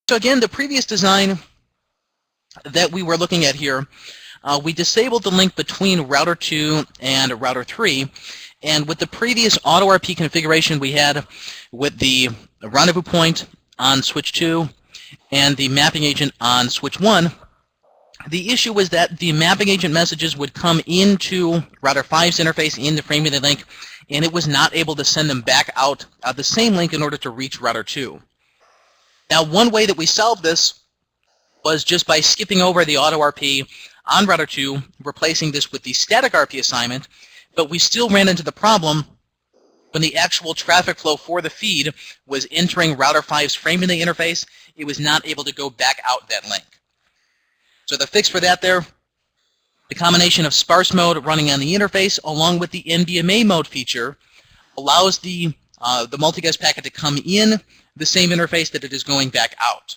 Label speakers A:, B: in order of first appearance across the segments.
A: So again, the previous design that we were looking at here, we disabled the link between router 2 and router 3. And with the previous AutoRP configuration we had with the rendezvous point on switch 2 and the mapping agent on switch 1, the issue was that the mapping agent messages would come into router 5's interface in the frame relay link, and it was not able to send them back out the same link in order to reach router 2. Now, one way that we solved this was just by skipping over the AutoRP on router 2, replacing this with the static RP assignment, but we still ran into the problem when the actual traffic flow for the feed was entering router 5's frame relay interface, it was not able to go back out that link. So the fix for that there, the combination of sparse mode running on the interface along with the NBMA mode feature allows the multicast packet to come in the same interface that it is going back out.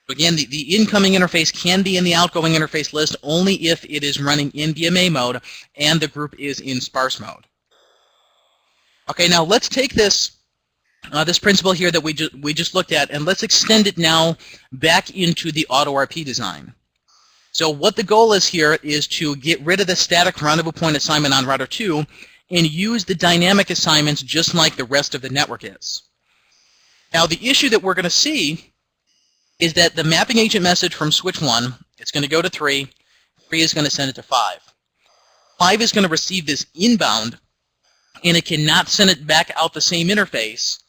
A: Again, the incoming interface can be in the outgoing interface list only if it is running in BMA mode and the group is in sparse mode. Okay, now let's take this this principle here that we just looked at, and let's extend it now back into the AutoRP design. So what the goal is here is to get rid of the static rendezvous point assignment on router 2 and use the dynamic assignments just like the rest of the network is. Now the issue that we're going to see is that the mapping agent message from switch 1, it's going to go to 3, 3 is going to send it to 5. 5 is going to receive this inbound, and it cannot send it back out the same interface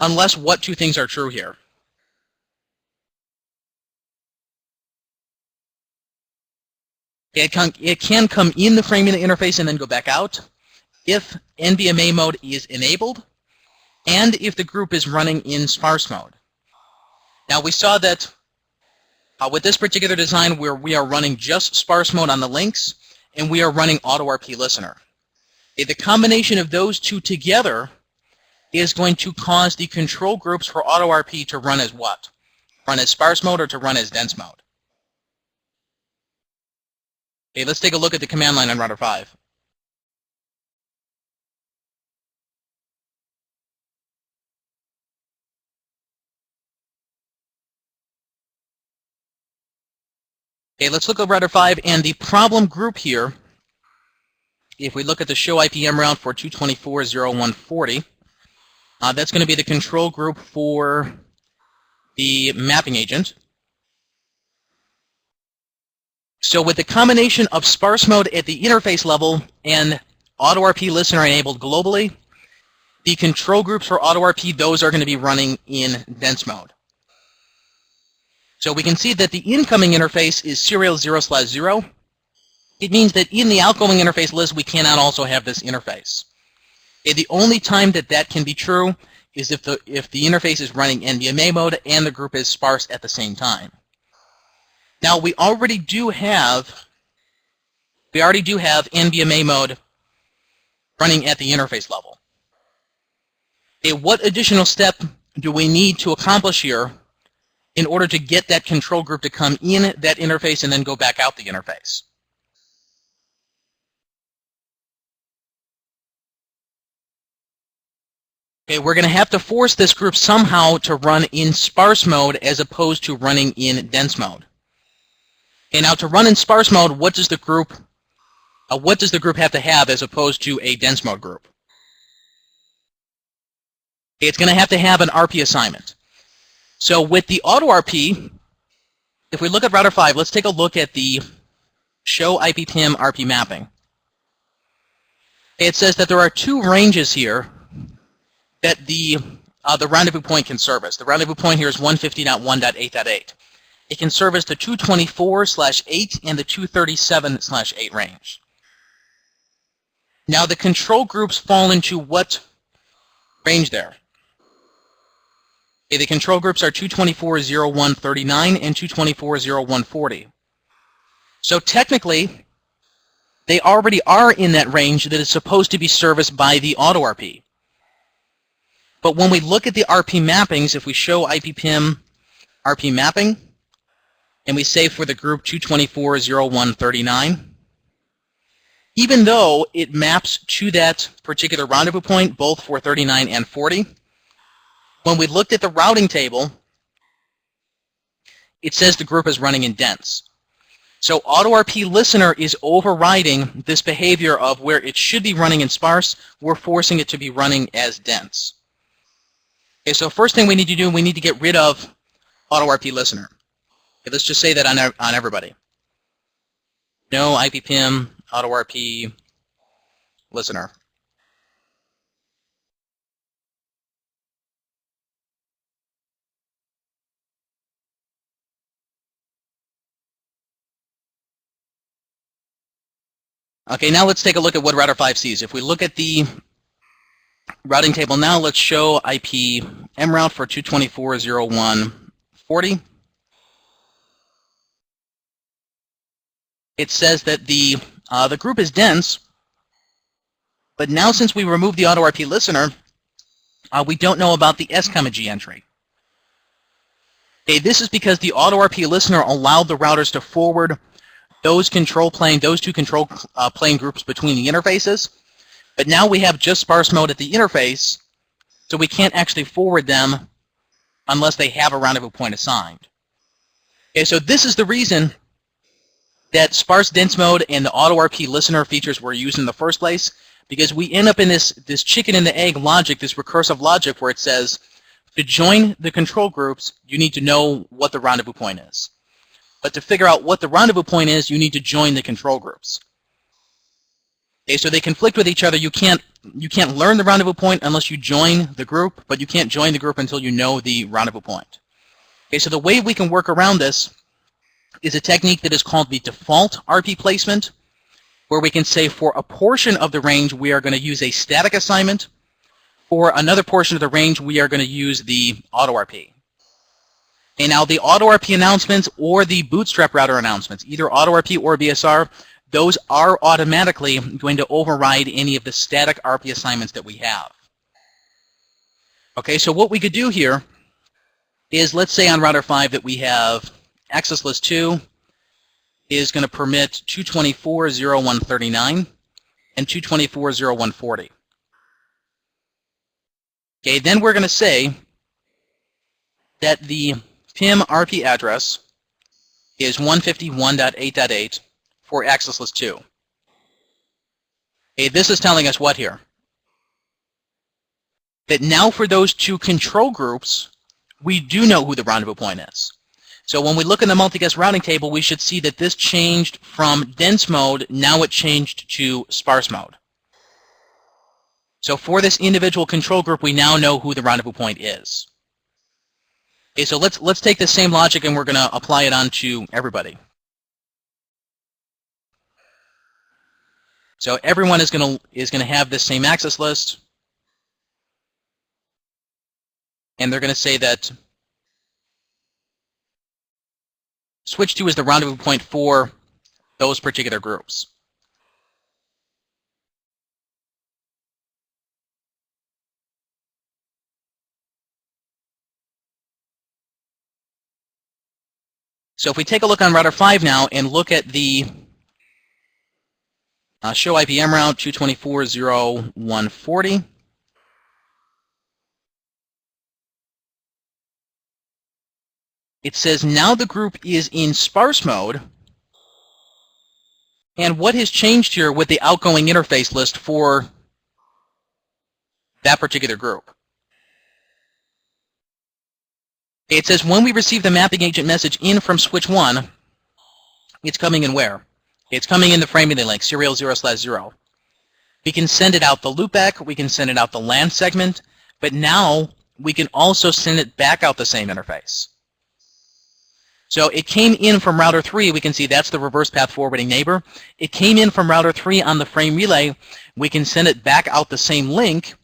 A: unless what two things are true here. It can come in the frame relay interface and then go back out if NBMA mode is enabled and if the group is running in sparse mode. Now we saw that with this particular design where we are running just sparse mode on the links and we are running AutoRP listener. The combination of those two together is going to cause the control groups for AutoRP to run as what? Run as sparse mode or to run as dense mode? Okay, let's take a look at the command line on router 5. Okay, let's look at router 5 and the problem group here. If we look at the show IPM route for 224.0140, that's going to be the control group for the mapping agent. So with the combination of sparse mode at the interface level and AutoRP listener enabled globally, the control groups for AutoRP, those are going to be running in dense mode. So we can see that the incoming interface is serial 0/0. It means that in the outgoing interface list, we cannot also have this interface. Okay, the only time that that can be true is if the interface is running NBMA mode and the group is sparse at the same time. Now we already do have NBMA mode running at the interface level. Okay, what additional step do we need to accomplish here in order to get that control group to come in that interface and then go back out the interface? Okay, we're going to have to force this group somehow to run in sparse mode as opposed to running in dense mode. Okay, now to run in sparse mode, what does the group have to have as opposed to a dense mode group? Okay, it's going to have an RP assignment. So with the AutoRP, if we look at router 5, let's take a look at the show IPPM RP mapping. It says that there are two ranges here that the rendezvous point can service. The rendezvous point here is 150.1.8.8. It can service the 224/8 and the 237/8 range. Now the control groups fall into what range there? Okay, the control groups are 224.0139 and 224.0140. So technically, they already are in that range that is supposed to be serviced by the AutoRP. But when we look at the RP mappings, if we show IPPM RP mapping, and we say for the group 224.0139, even though it maps to that particular rendezvous point, both for 39 and 40, When we looked at the routing table, it says the group is running in dense. So AutoRP listener is overriding this behavior of where it should be running in sparse, we're forcing it to be running as dense. Okay, so first thing we need to do, we need to get rid of AutoRP listener. Okay, let's just say that on everybody. No IPPIM, AutoRP listener. Okay, now let's take a look at what router 5 sees. If we look at the routing table now, let's show IP mroute for 224.0.1.40. It says that the group is dense, but now since we removed the AutoRP listener, we don't know about the S-G entry. Okay, this is because the AutoRP listener allowed the routers to forward those two control plane groups between the interfaces, but now we have just sparse mode at the interface, so we can't actually forward them unless they have a rendezvous point assigned. Okay, so this is the reason that sparse dense mode and the AutoRP listener features were used in the first place, because we end up in this chicken and the egg logic, this recursive logic where it says, to join the control groups, you need to know what the rendezvous point is. But to figure out what the rendezvous point is, you need to join the control groups. Okay, so they conflict with each other. You can't learn the rendezvous point unless you join the group, but you can't join the group until you know the rendezvous point. Okay, so the way we can work around this is a technique that is called the default RP placement, where we can say for a portion of the range we are going to use a static assignment. For another portion of the range we are going to use the AutoRP. And now the AutoRP announcements or the bootstrap router announcements, either AutoRP or BSR, those are automatically going to override any of the static RP assignments that we have. Okay, so what we could do here is, let's say on router 5 that we have access list 2 is going to permit 224.0.1.39 and 224.0.1.40. Okay, then we're going to say that the PIM RP address is 151.8.8 for access list 2. Okay, this is telling us what here? That now for those two control groups, we do know who the rendezvous point is. So when we look in the multicast routing table, we should see that this changed from dense mode, now it changed to sparse mode. So for this individual control group, we now know who the rendezvous point is. Okay, so let's take the same logic and we're going to apply it onto everybody. So everyone is going to have this same access list, and they're going to say that switch 2 is the rendezvous point for those particular groups. So if we take a look on router 5 now and look at the show IPM route 224.0.1.40, it says now the group is in sparse mode, and what has changed here with the outgoing interface list for that particular group? It says when we receive the mapping agent message in from switch 1, it's coming in where? It's coming in the framing link, serial 0/0. We can send it out the loopback, we can send it out the LAN segment, but now we can also send it back out the same interface. So it came in from router 3, we can see that's the reverse path forwarding neighbor. It came in from router 3 on the frame relay, we can send it back out the same link,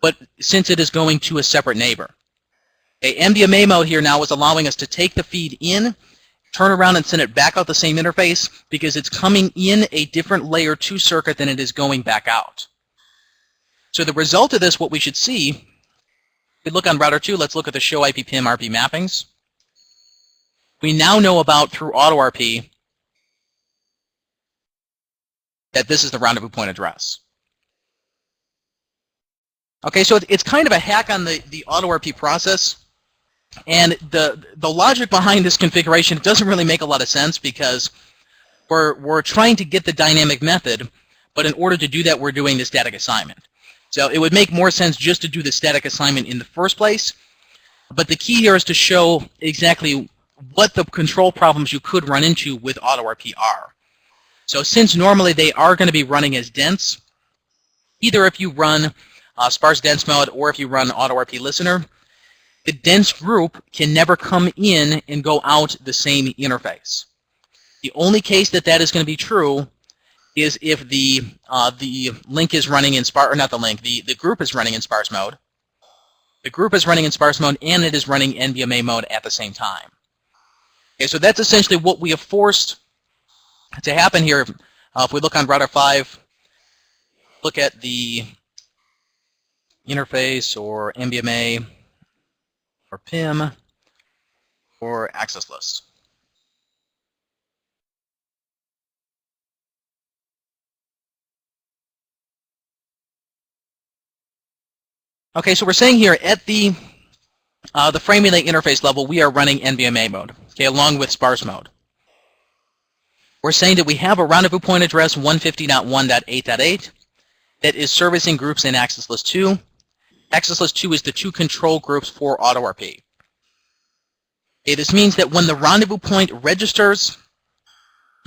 A: but since it is going to a separate neighbor. Okay, MDMA mode here now is allowing us to take the feed in, turn around and send it back out the same interface because it's coming in a different layer 2 circuit than it is going back out. So the result of this, what we should see, if we look on router 2, let's look at the show IP PIM RP mappings. We now know about, through AutoRP, that this is the rendezvous point address. Okay, so it's kind of a hack on the AutoRP process. And the logic behind this configuration doesn't really make a lot of sense because we're trying to get the dynamic method, but in order to do that, we're doing the static assignment. So it would make more sense just to do the static assignment in the first place. But the key here is to show exactly what the control problems you could run into with AutoRP are. So since normally they are going to be running as dense, either if you run sparse dense mode or if you run AutoRP listener, the dense group can never come in and go out the same interface. The only case that that is going to be true is if the link is running in sparse, or not the link, the group is running in sparse mode. The group is running in sparse mode and it is running NVMe mode at the same time. Okay, so that's essentially what we have forced to happen here. If we look on router 5, look at the interface or NVMe or PIM or access list. Okay, so we're saying here at the frame relay interface level, we are running NVMe mode, okay, along with sparse mode. We're saying that we have a rendezvous point address 150.1.8.8 that is servicing groups in access list 2. Access list 2 is the two control groups for AutoRP. Okay, this means that when the rendezvous point registers,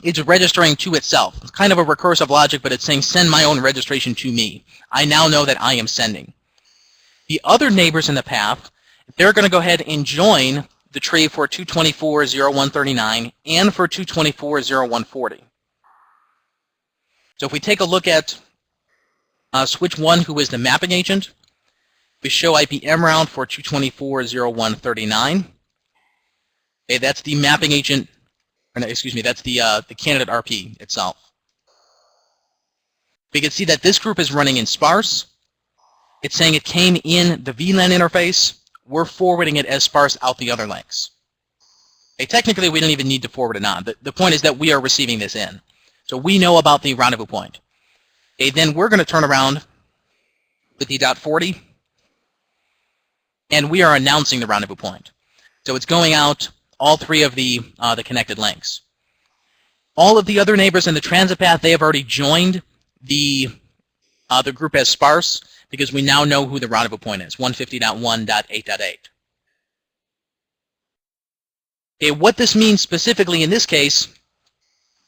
A: it's registering to itself. It's kind of a recursive logic, but it's saying send my own registration to me. I now know that I am sending. The other neighbors in the path, they're going to go ahead and join the tree for 224.0.139 and for 224.0.140. So if we take a look at switch 1, who is the mapping agent, we show IPMRound for 224.0.139. Okay, that's the mapping agent, or no, excuse me, that's the candidate RP itself. We can see that this group is running in sparse. It's saying it came in the VLAN interface. We're forwarding it as sparse out the other links. Okay, technically, we don't even need to forward it on. The point is that we are receiving this in. So we know about the rendezvous point. Okay, then we're going to turn around with the .40, and we are announcing the rendezvous point. So it's going out all three of the connected links. All of the other neighbors in the transit path, they have already joined the group as sparse, because we now know who the rendezvous point is, 150.1.8.8. Okay, what this means specifically in this case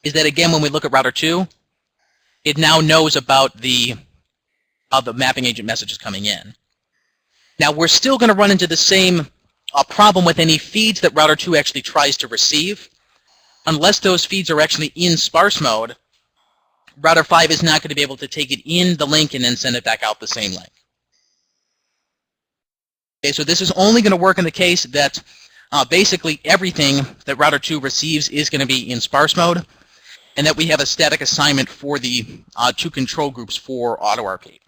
A: is that, again, when we look at router 2, it now knows about the mapping agent messages coming in. Now, we're still going to run into the same problem with any feeds that router 2 actually tries to receive. Unless those feeds are actually in sparse mode, router 5 is not going to be able to take it in the link and then send it back out the same link. Okay, so this is only going to work in the case that basically everything that router 2 receives is going to be in sparse mode, and that we have a static assignment for the two control groups for AutoRP.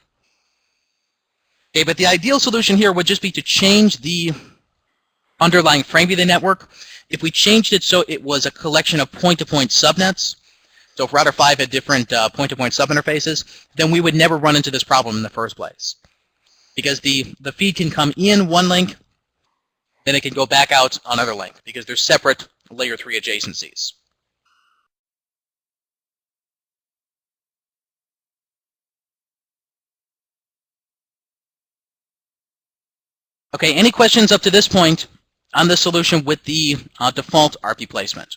A: Okay, but the ideal solution here would just be to change the underlying frame relay network. If we changed it so it was a collection of point-to-point subnets, so if router 5 had different point-to-point subinterfaces, then we would never run into this problem in the first place. Because the feed can come in one link, then it can go back out another link, because they're separate layer 3 adjacencies. Okay, any questions up to this point on the solution with the default RP placement?